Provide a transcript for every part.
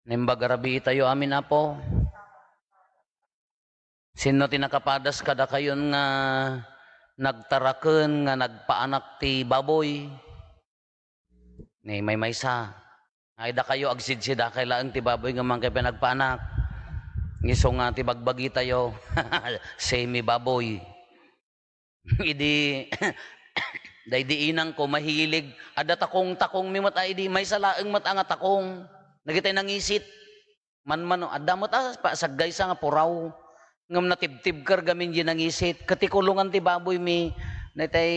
Nimbagarabi tayo amin apo. Sino tinakapadas kada kayon nga nagtaraken nga nagpaanak ti baboy. Ni may maysa. Ay da kayo agsidsida kay laeng ti baboy nga man kay pinagpaanak. Ngiso nga ti bagbagi tayo. Semi baboy. Idi daydi inang ko mahilig ada takong mi mat ay di may salaeng mat nga takong. Nagitay nangisit. Man adda mo ta saggay sa nga puraw. Ngam natibtib kar gamin di nangisit. Katikulungan ti baboy mi natay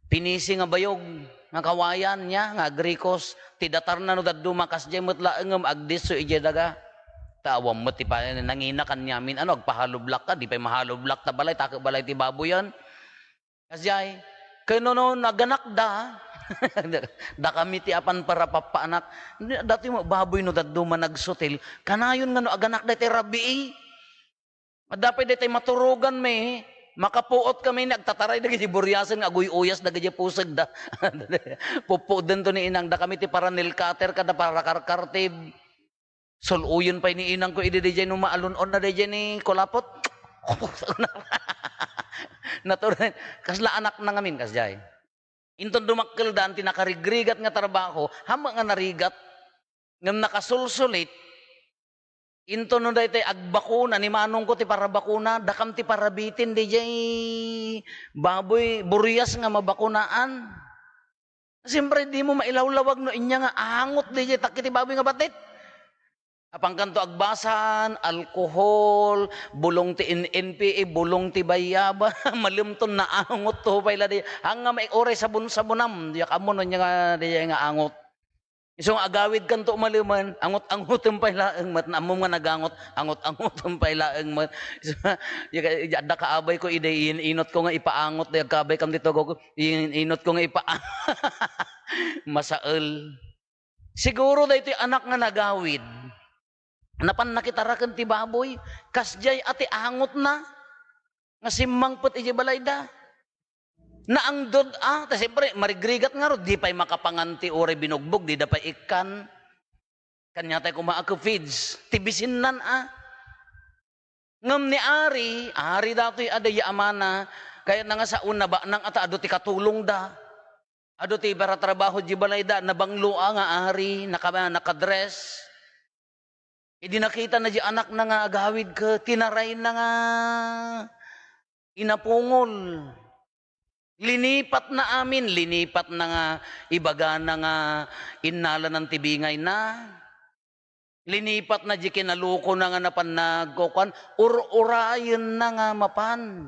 pinisi nga bayog nga kawayan niya nga agrikos ti datar na no daddu makas jay met laeng agdis so ije daga. Tawam mo ti pa nangina kan yamin ano agpahaloblak ka di pa mahaloblak ta balay taka balay ti baboy yan. Kasjay kano no naganak da da kami ti apan para papaanak dati mo baboy no daddu managsutil kanayon nga no aganak da ti rabii. Dapat day maturugan me makapuot kami nagtataray dagi buryasan nga agoy-uyas dagi pusag da pupuden to ni inang da kami ti paranil cutter kada para karkartib. Suluyon pa ni inang ko idi DJ no maalun-on na DJ ni kulapot. Natural kasla anak na ngamin kasjay. Inton dumakkel daan tinakarigrigat nga trabaho, hama nga narigat ngam nakasulsulit. Inton no daytay agbakuna ni manong ko ti para bakuna, dakam ti para bitin DJ baboy buryas nga mabakunaan. Siyempre di mo mailawlawag no inya nga angot DJ takiti baboy nga batit. Apang kanto agbasan, alkohol, bulong ti NPA, bulong ti bayaba, malimton na angot to payla di. Hanga may oray sabon-sabonam, di kamo no nga di nga angot. So agawid kanto maliman, angot-angot payla ang mat na mo nga nagangot, angot-angot payla ang mat. So, da kaabay ko ide inot ko nga ipaangot da kaabay kam dito ko inot ko nga masael. Siguro daytoy anak nga nagawid. Napan nakitaraken ti baboy, kasjay ati angot na. Nga simmangpot iji balayda. Na ang dod ta siyempre marigrigat nga ro, di pa'y makapanganti ore binugbog, di da pa'y ikan. Kanya tayo kumaako feeds, tibisin nan Ngam ni Ari dato'y adaya amana, kaya na nga sa una ba, nang ata ado ti katulong da. Ado ti para trabaho di balayda, nabanglua nga Ari, nakadress. Idi nakita na di anak na nga agawid ka, tinaray na nga inapungol. Linipat na amin, linipat na nga ibaga na nga inala ng tibingay na. Linipat na di kinaluko na nga napanagkokan, urayan na nga mapan.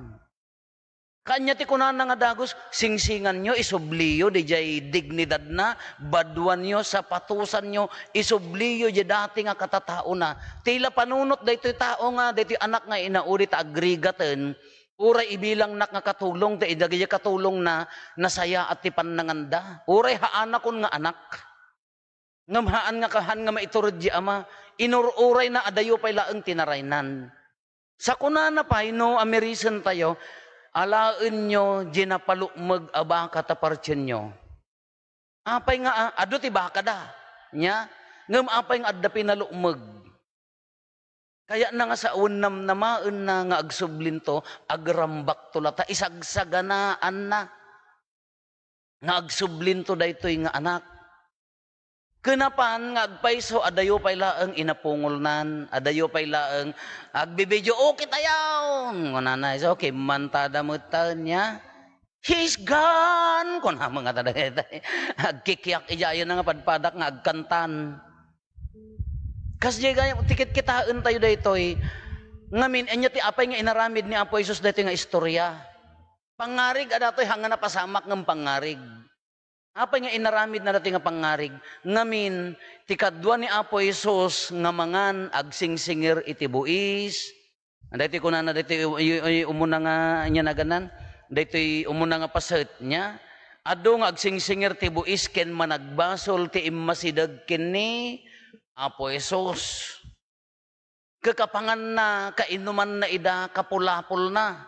Kanya ti kunan nga dagos, singsingan nyo, isubliyo, di jay dignidad na, badwan nyo, sapatusan nyo, isubliyo, di dati nga katatao na. Tila panunot, daytoy tao nga, daytoy anak nga inauri ta agrigaten, uray ibilang nak nga katulong, da idagaya katulong na, nasaya at ti pananganda. Uray haan akon nga anak. Ngamhaan nga kahan nga maiturod di ama, inururay na adayo pay laeng tinaraynan. Sa kunana pa, no, amerisan tayo, alaen nyo, ginapalukmag aba katapartyan nyo. Apay nga, ado ti baka da. Nya? Ngam apay nga adda pinalukmag. Kaya na nga sa unam namaan na nga agsublin to, agrambak to lata, isagsaganaan na. Nga agsublin to daytoy nga anak. Kenapan nga agpaiso adayo pay laeng inapungol nan, adayo pay laeng agbibidyo okay tayaw. Ngananay so okay mantada mo ta niya. He's gone. Kun ha mga taday. Agkikiyak iyayon nga padpadak nga agkantan. Kasjay gaya tikit kitaan tayo daytoy. Ngamin anya ti apay nga inaramid ni Apo Jesus daytoy nga istorya. Pangarig adatoy hanga napasamak ng pangarig. Apay nga inaramid na dati nga pangarig, ngamin, tikadwa ni Apo Jesus nga mangan agsingsingir iti buis. Dati ko na dati umuna nga niya naganan, dati umuna nga paset niya. Ado nga agsingsingir ti buis ken managbasol ti immasidag ken ni Apo Jesus. Kakapangan na, kainuman na ida, kapulapol na.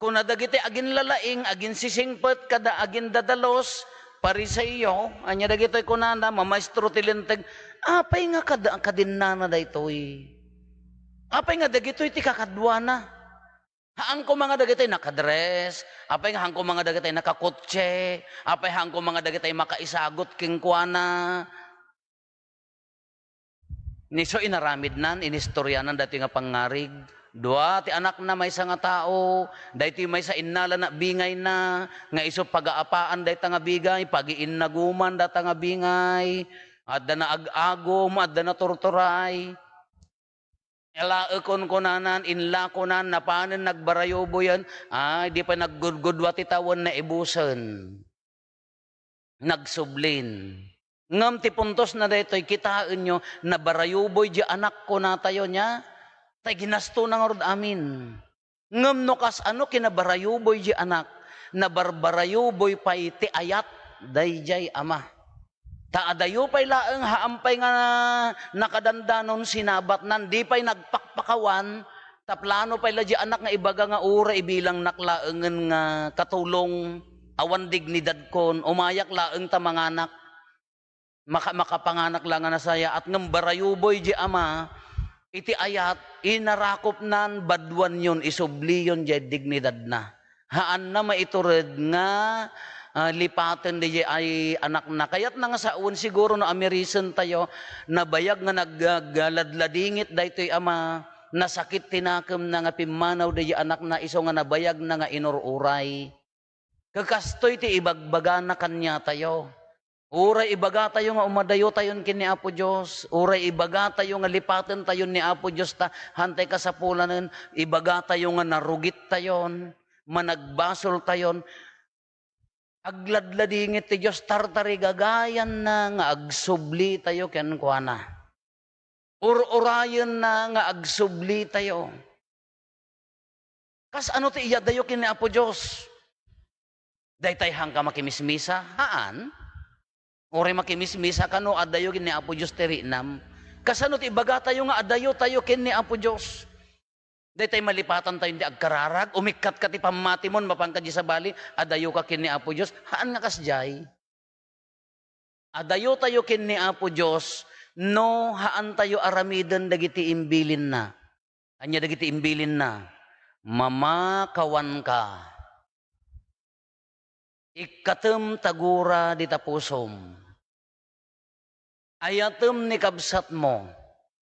Kung nadagiti agin lalaing, agin sisingpet, kada agin dadalos, Pariseo, anya dagitoy kunana, mamaestro tilinteg, apay nga kadinana daytoy. Apay nga dagitoy ti kakadwana. Haang ko mga dagitoy nakadress, apay nga hang ko mga dagitoy nakakotse, apay hang ko mga dagitoy makaisagot king kuana. Niso inaramid nan, inistoryanan dati nga pangarig. Dua ti anak na may sa nga tao, dahiti may sa innala na bingay na, nga iso pagaapaan dahita nga bigay, pagiin na guman data nga bingay, adda na agagom, adda na torturay. Elaekon ko nanan, inla ko nan, napanin nagbarayobo yan, ay di pa naggudgudwa ti tawon na ibusen. Nagsublin. Ngam ti puntos na daytoy kitaan nyo, na barayuboy di anak ko na tayo niya, tay ginasto na nga rod amin. Ngam no kas ano kinabarayuboy di anak, na barbarayuboy pay ti ayat, dayjay ama. Taadayo pay laeng haampay nga nakadandanon sinabat nan, di pay nagpakpakawan, taplano pay la di anak nga ibaga nga ura ibilang naklaengen nga katulong awan dignidad kon, umayak laeng ta manganak. Makapanganak lang nga nasaya at ngam barayuboy di ama, iti ayat, inarakop nan badwan yun, isubli yun di dignidad na. Haan na maitured nga lipaten di ay anak na. Kayat na nga saun siguro na amerisen tayo, nabayag nga naggaladladingit daytoy ama, nasakit tinakam na nga pimanaw di anak na, iso nga nabayag na nga inururay. Kakastoy ti ibagbaga na kanya tayo. Uray ibaga tayo nga umadayo tayon kin ni Apo Diyos. Uray ibaga tayo nga lipaten tayon ni Apo Diyos ta hantay kasapulanen. Ibaga tayo nga narugit tayon. Managbasol tayon. Agladladingit ti Diyos tartari gagayan na nga agsubli tayo ken kuana. Urayan na nga agsubli tayo. Kas ano ti iyadayo kin ni Apo Diyos? Daytay hang ka makimismisa, haan? Uri makimismisa ka no, adayo kin ni Apo Diyos tirinam. Kasano ti ibaga tayo nga adayo tayo kin ni Apo Diyos. Daytay malipatan tayo hindi agkararag, umikat ka ti pamatimon, mapangka di sa bali, adayo ka kin ni Apo Diyos. Haan nga kasjay? Adayo tayo kin ni Apo Diyos, no haan tayo aramiden dagiti imbilin na. Anya dagiti imbilin na. Mamakawan ka. Ikatem tagura di tapusom. Ayatem ni kabsat mo.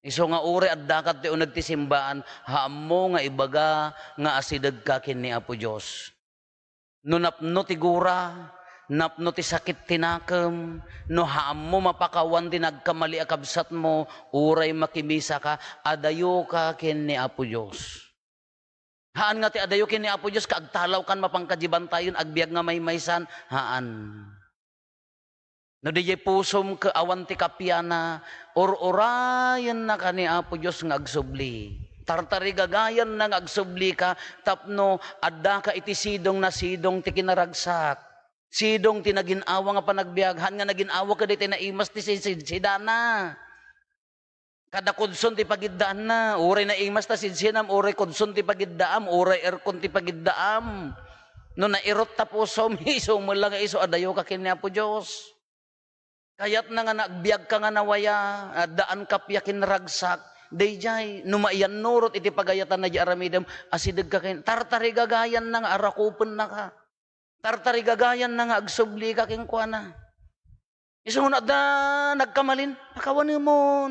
Iso nga uri at dakat ti unag ti simbaan, haam nga ibaga nga asideg ka kin ni Apo Diyos. No napno ti gura, napno ti sakit tinakem, no haam mo mapakawan ti nagkamali a kabsat mo, uray makimisa ka, adayo ka kin ni Apo Diyos. Haan nga ti adayo kin ni Apo Diyos, kaagtalaw kan mapangkajiban tayon, agbiag nga maymaysan, haan. No dijay pusom ka awan ti kapyana, orayan na ka ni Apo Diyos nga agsubli. Tartari gagayan na nga agsubli ka, tapno adda ka iti sidong na sidong ti kinaragsak. Sidong ti naginawa nga panagbiaghan nga naginawa ka di ti naimas ti sidana. Kada kudson ti pagiddaan na, uray na imas ta sidsinam, uray kudson ti pagiddaam, uray erkon ti pagiddaam. No nairot tapusom, iso mo lang iso adayo ka kin ni Apo Diyos. Kayat na nga nagbiag ka nga nawaya, daan kapya kinragsak, dayjay, numaiyan nurot iti pagayatan na di aramidem, asideg ka kin, tartari gagayan na nga, arakupen na ka. Tartari gagayan na nga, agsubli ka kin kuana. Iso nga na nagkamalin, pakawanin mo.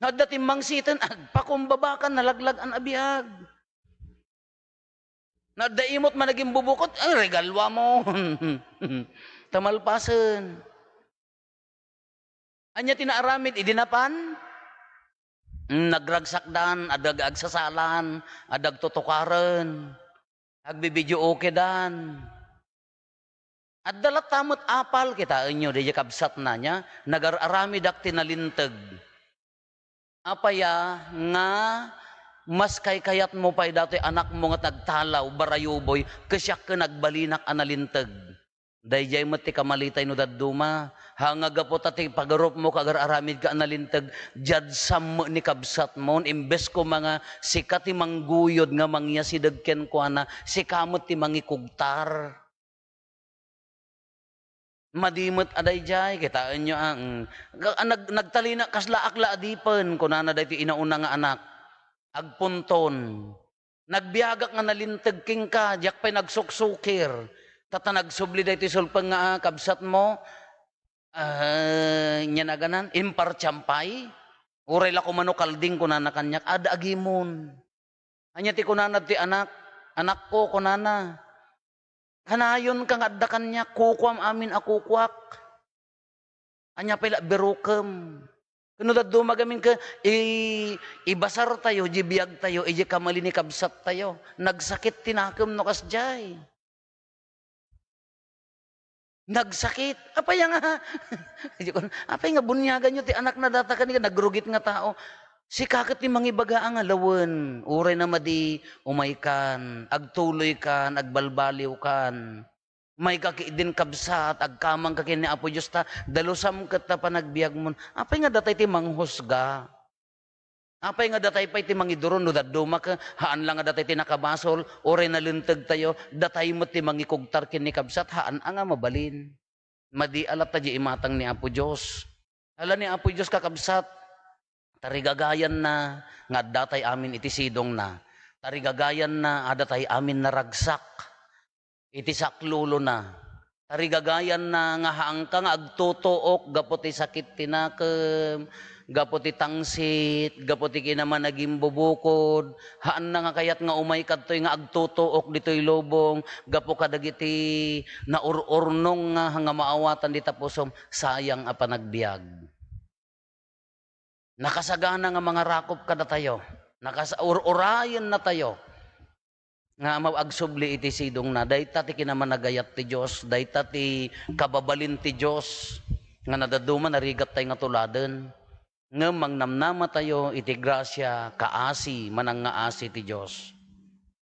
Nadda timbang sitan, agpakumbabakan, nalaglag ang abiyag. Nadda imot managing bubukot, ay regalwa mo. Tamalpasan. Anya tinaaramid, idinapan? Nagragsakdan, adag agsasalan, adag tutukaran, agbibidyo okay dan. At dalat tamot apal kita inyo, di kabsat na niya, nagararamid ak tinalintag. Apaya nga mas kay kayat mo pa'y dati anak mo nga nagtalaw, barayuboy, kasyak ka nagbalinak analintag. Dayjay mo ti kamalitay no dadduma, hangaga po tati pagarup mo kagararamid ka analintag, jadsam mo ni kabsat mo, imbes ko mga sikat ti mangguyod nga mangya si dagken ko na, sikamot ti mangikugtar. Madimot aday jay, kitaan nyo nagtalina kasla akla adipen, kunana dahi inauna nga anak, agpunton, nagbiagak nga nalintag king ka, diyak pa'y nagsuksukir, tata nagsubli dahi sulpang nga kabsat mo, nya na ganan, imparchampay, uray la kumano kalding kunana kanyak, ada agimon, anya ti kunana ti anak ko kunana, kanayon kang adda kanya, kukwam amin akukwak. Anya pala berukem. Kuno daddo magamin ka, ibasar tayo, jibiyag tayo, iji kamali ni kabsat tayo. Nagsakit tinakem no kasjay. Nagsakit. Apay nga, apay nga bunyagan nyo, ti anak na data ka nagrugit nga tao. Si kakit ni mangibaga ang alawan, uray na madi umay kan, agtuloy kan, agbalbaliw kan. May kakidin kabsat, agkamang kakin ni Apo Diyos ta, dalusam kat ta panagbiag mo. Apay nga datay ti manghusga. Apay nga datay pa'y ti mangiduron, no daduma ka, haan lang nga datay ti nakabasol, uray na lintag tayo, datay mo ti mangikugtar kin ni kabsat, haan nga mabalin. Madi alat ta di imatang ni Apo Diyos. Ala ni Apo Diyos kakabsat, tarigagayan na nga datay amin iti sidong na. Tarigagayan na adatay amin naragsak. Iti saklulo na. Tarigagayan na nga haangka nga agtutuok gaputi sakit tinakem, gaputi tangsit, gaputi kinaman naging bubukod. Haan na nga kayat nga umay kadtoy nga agtutuok ditoy lobong, gapu kadagiti na ururnong nga maawatan di tapusom, sayang a panagbiag. Nakasagana nga mga rakop kada tayo. Urayan na tayo. Nga maagsubli iti sidong na. Dayta ti kinamanagayat ti Diyos. Dayta ti kababalin ti Diyos. Nga nadaduma narigat tayo nga tuladen. Nga mangnamnama tayo iti grasya kaasi manang nga asi ti Diyos.